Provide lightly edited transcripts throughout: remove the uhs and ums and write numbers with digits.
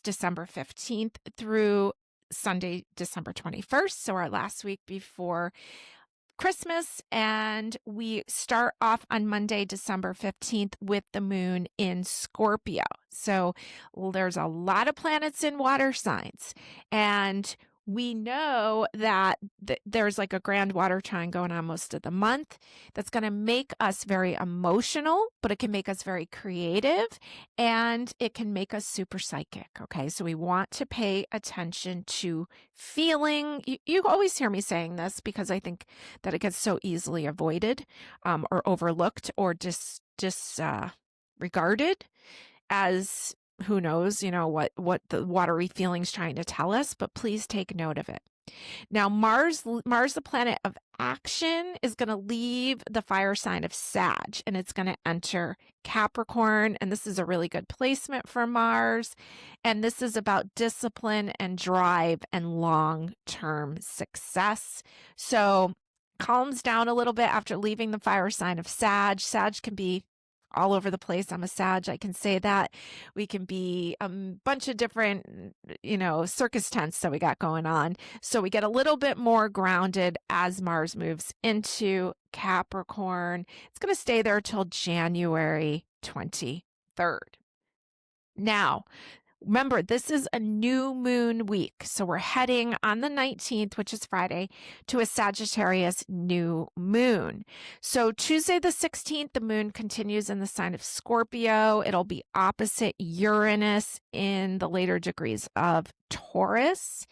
December 15th through Sunday, December 21st. So our last week before Christmas, and we start off on Monday, December 15th with the moon in Scorpio. So there's a lot of planets in water signs, and we know that there's like a grand water trine going on most of the month that's going to make us very emotional, but it can make us very creative, and it can make us super psychic. Okay, so we want to pay attention to feeling. You always hear me saying this because I think that it gets so easily avoided or overlooked or disregarded as who knows, what the watery feeling's trying to tell us, but please take note of it. Now, Mars, the planet of action, is going to leave the fire sign of Sag, and it's going to enter Capricorn, and this is a really good placement for Mars, and this is about discipline and drive and long-term success. So calms down a little bit after leaving the fire sign of Sag. Sag can be all over the place. I'm a Sag, I can say that. We can be a bunch of different, circus tents that we got going on. So we get a little bit more grounded as Mars moves into Capricorn. It's going to stay there till January 23rd. Now, remember, this is a new moon week. So we're heading on the 19th, which is Friday, to a Sagittarius new moon. So Tuesday the 16th, the moon continues in the sign of Scorpio. It'll be opposite Uranus in the later degrees of Taurus.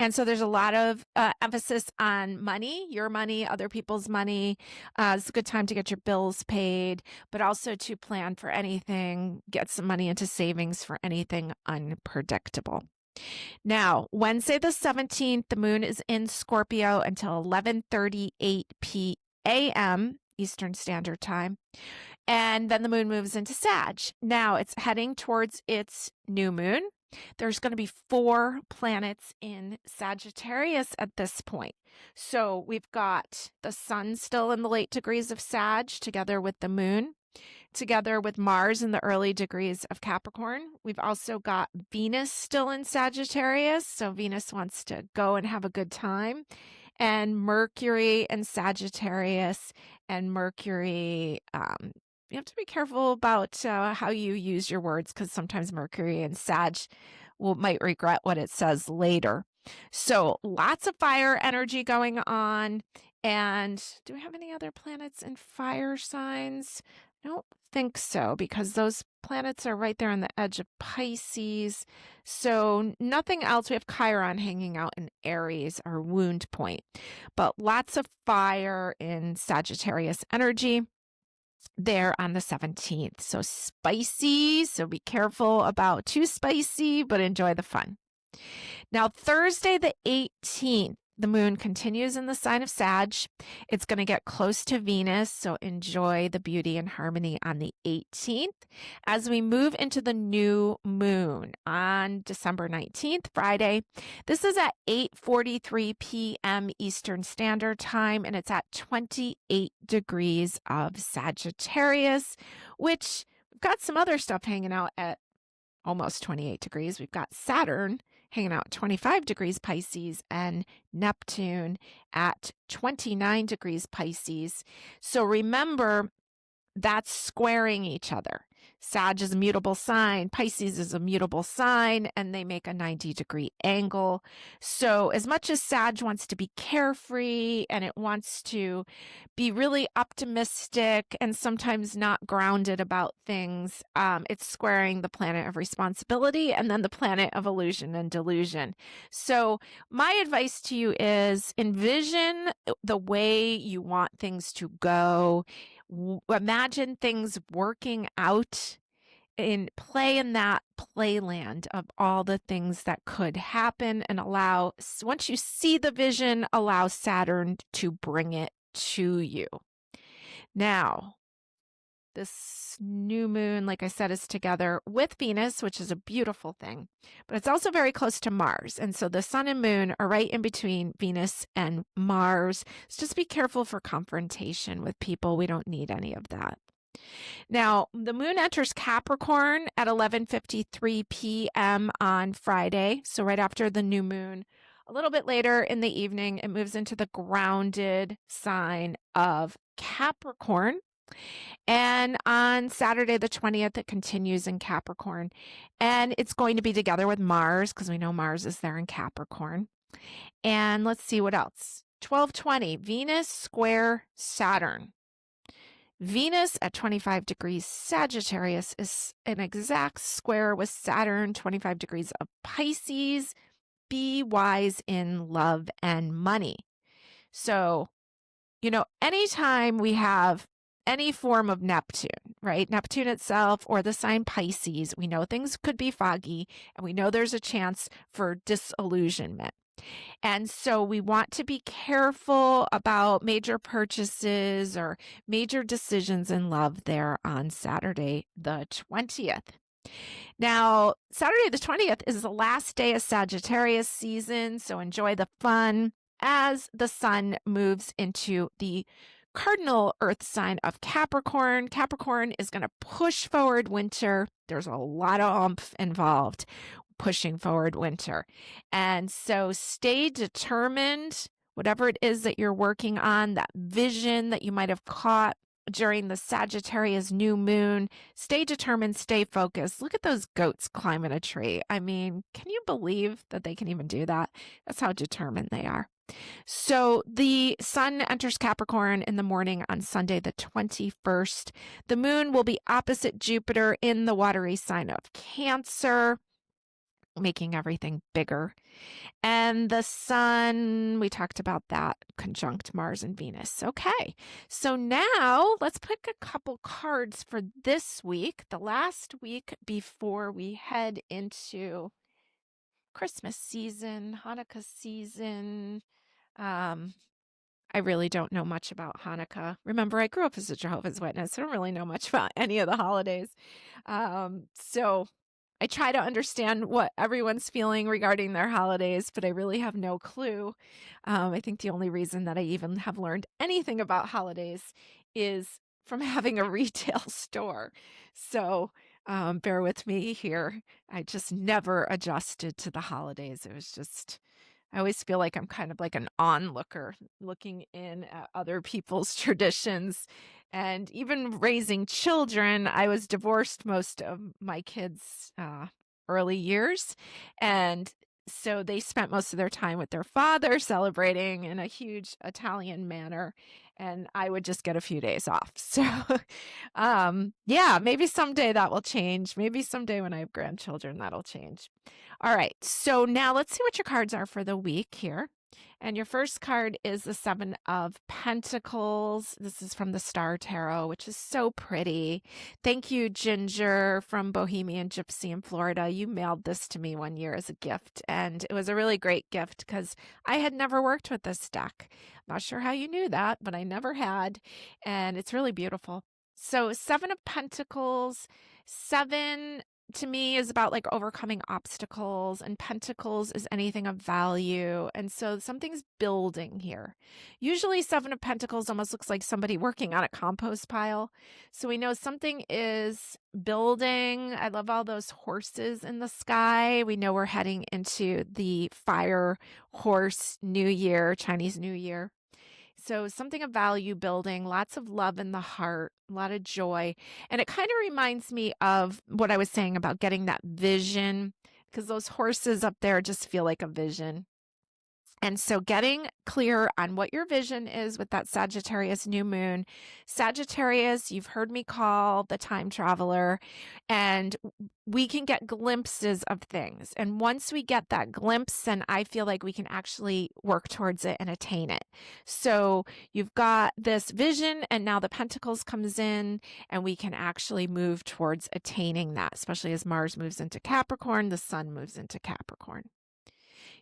And so there's a lot of emphasis on money, your money, other people's money. It's a good time to get your bills paid, but also to plan for anything, get some money into savings for anything unpredictable. Now, Wednesday the 17th, the moon is in Scorpio until 11:38 p.m. Eastern Standard Time. And then the moon moves into Sag. Now it's heading towards its new moon. There's going to be 4 planets in Sagittarius at this point. So we've got the sun still in the late degrees of Sag, together with the moon, together with Mars in the early degrees of Capricorn. We've also got Venus still in Sagittarius. So Venus wants to go and have a good time. And Mercury in Sagittarius, and Mercury, you have to be careful about how you use your words, because sometimes Mercury and Sag might regret what it says later. So lots of fire energy going on. And do we have any other planets in fire signs? I don't think so, because those planets are right there on the edge of Pisces. So nothing else. We have Chiron hanging out in Aries, our wound point. But lots of fire in Sagittarius energy there on the 17th. So spicy. So be careful about too spicy, but enjoy the fun. Now, Thursday the 18th, the moon continues in the sign of Sag. It's going to get close to Venus, so enjoy the beauty and harmony on the 18th. As we move into the new moon on December 19th, Friday, this is at 8:43 p.m. Eastern Standard Time, and it's at 28 degrees of Sagittarius, which we've got some other stuff hanging out at almost 28 degrees. We've got Saturn hanging out at 25 degrees Pisces and Neptune at 29 degrees Pisces. So remember, that's squaring each other. Sag is a mutable sign, Pisces is a mutable sign, and they make a 90-degree angle. So as much as Sag wants to be carefree and it wants to be really optimistic and sometimes not grounded about things, it's squaring the planet of responsibility and then the planet of illusion and delusion. So my advice to you is envision the way you want things to go. Imagine things working out, in that playland of all the things that could happen, and allow, once you see the vision, allow Saturn to bring it to you. Now, this new moon, like I said, is together with Venus, which is a beautiful thing, but it's also very close to Mars. And so the sun and moon are right in between Venus and Mars. So just be careful for confrontation with people. We don't need any of that. Now, the moon enters Capricorn at 11:53 p.m. on Friday, so right after the new moon. A little bit later in the evening, it moves into the grounded sign of Capricorn. And on Saturday, the 20th, it continues in Capricorn. And it's going to be together with Mars, because we know Mars is there in Capricorn. And let's see what else. 12:20, Venus square Saturn. Venus at 25 degrees Sagittarius is an exact square with Saturn, 25 degrees of Pisces. Be wise in love and money. So, anytime we have any form of Neptune, right? Neptune itself or the sign Pisces, we know things could be foggy and we know there's a chance for disillusionment. And so we want to be careful about major purchases or major decisions in love there on Saturday, the 20th. Now, Saturday the 20th is the last day of Sagittarius season, so enjoy the fun as the sun moves into the cardinal earth sign of Capricorn. Capricorn is going to push forward winter. There's a lot of oomph involved pushing forward winter. And so stay determined, whatever it is that you're working on, that vision that you might have caught during the Sagittarius new moon, stay determined, stay focused. Look at those goats climbing a tree. I mean, can you believe that they can even do that? That's how determined they are. So the sun enters Capricorn in the morning on Sunday, the 21st. The moon will be opposite Jupiter in the watery sign of Cancer, making everything bigger. And the sun, we talked about that, conjunct Mars and Venus. Okay, so now let's pick a couple cards for this week, the last week before we head into Christmas season, Hanukkah season. I really don't know much about Hanukkah. Remember, I grew up as a Jehovah's Witness. I don't really know much about any of the holidays. So I try to understand what everyone's feeling regarding their holidays, but I really have no clue. I think the only reason that I even have learned anything about holidays is from having a retail store. So bear with me here. I just never adjusted to the holidays. It was just, I always feel like I'm kind of like an onlooker looking in at other people's traditions. And even raising children, I was divorced most of my kids' early years. And so they spent most of their time with their father celebrating in a huge Italian manner. And I would just get a few days off. So, yeah, maybe someday that will change. Maybe someday when I have grandchildren, that'll change. All right, so now let's see what your cards are for the week here. And your first card is the Seven of Pentacles. This is from the Star Tarot, which is so pretty. Thank you, Ginger from Bohemian Gypsy in Florida. You mailed this to me one year as a gift, and it was a really great gift because I had never worked with this deck. I'm not sure how you knew that, but I never had, and it's really beautiful. So Seven of Pentacles, seven to me is about like overcoming obstacles, and Pentacles is anything of value. And so something's building here. Usually Seven of Pentacles almost looks like somebody working on a compost pile. So we know something is building. I love all those horses in the sky. We know we're heading into the fire horse New Year, Chinese New Year. So something of value building, lots of love in the heart, a lot of joy. And it kind of reminds me of what I was saying about getting that vision, because those horses up there just feel like a vision. And so getting clear on what your vision is with that Sagittarius new moon. Sagittarius, you've heard me call the time traveler, and we can get glimpses of things. And once we get that glimpse, then I feel like we can actually work towards it and attain it. So you've got this vision, and now the Pentacles comes in, and we can actually move towards attaining that, especially as Mars moves into Capricorn, the sun moves into Capricorn.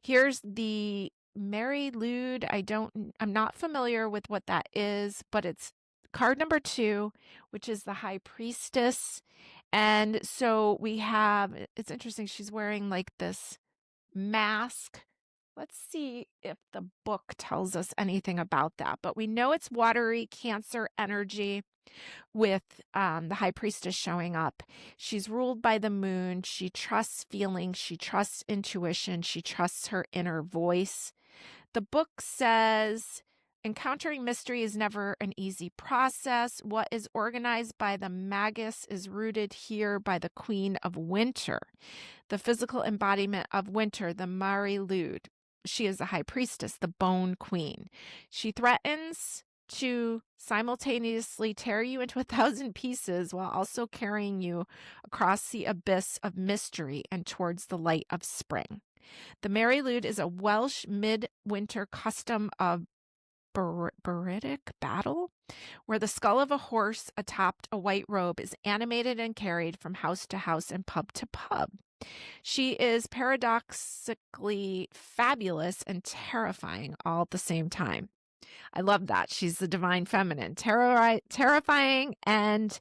Here's the Mary Lude. I'm not familiar with what that is, but it's card number 2, which is the High Priestess. And so we have, it's interesting, she's wearing like this mask. Let's see if the book tells us anything about that, but we know it's watery Cancer energy. with the high priestess showing up. She's ruled by the moon. She trusts feelings. She trusts intuition. She trusts her inner voice. The book says encountering mystery is never an easy process. What is organized by the magus is rooted here by the queen of winter, the physical embodiment of winter, the Mari Lud. She is the high priestess, the bone queen. She threatens to simultaneously tear you into 1,000 pieces while also carrying you across the abyss of mystery and towards the light of spring. The Mari Lud is a Welsh midwinter custom of Buridic battle, where the skull of a horse atop a white robe is animated and carried from house to house and pub to pub. She is paradoxically fabulous and terrifying all at the same time. I love that. She's the divine feminine, terrifying and